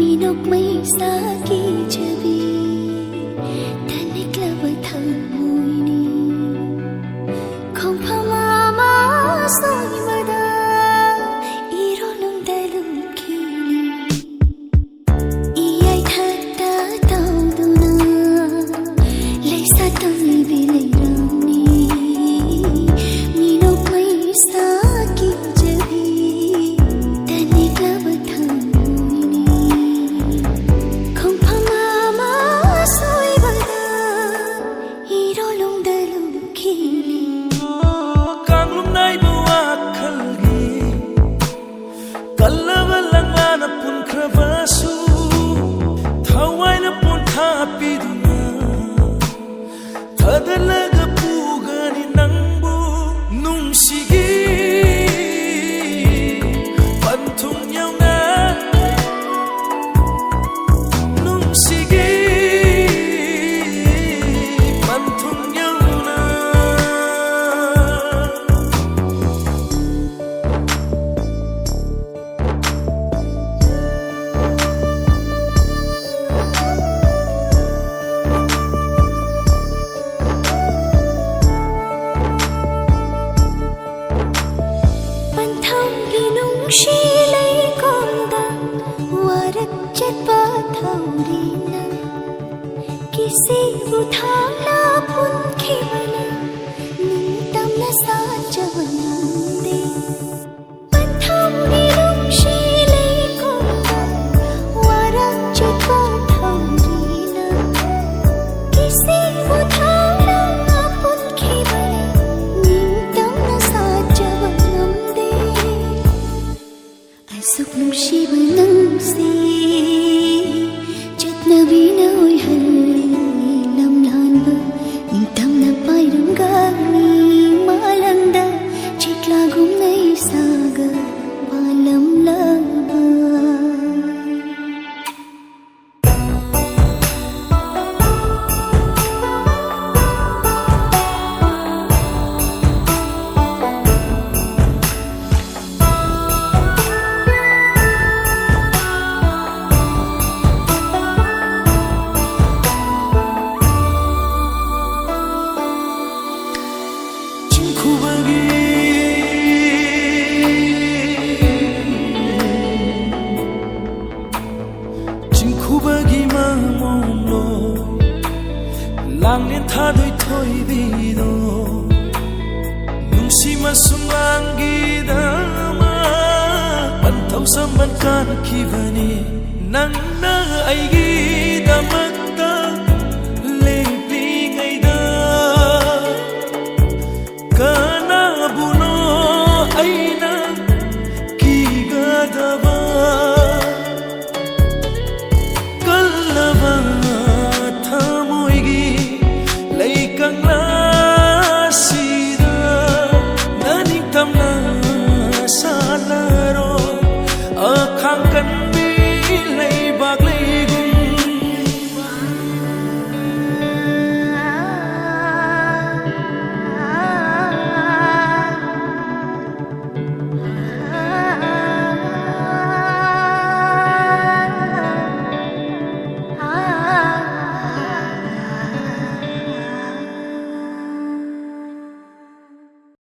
minok may saki jabi tanik labathang muini khong phamama soi mada irolung dalum khini iyai thata tauduna leisa tami bileirani minok may saki jabi tanik labathang Thadalaga pugani nangbu nungsigi panthung yauna nungsigi panthung yauna She lay konda warak chat pathaurina kisi uthana pun khibana nintam na sajavande patham ginung she lay konda warak chat pathaurina kisi uthana pun khibana nintam na sajavande Suk nungsiba nangsi Jatnabi na oihali lamlanba Ningtam na pairangani malanda Chitlagum na isaga balam laba Bagi mamolo langin thadoi thoi bido nungsi masungangi dama panthau samban kan kivani nang na aigi damak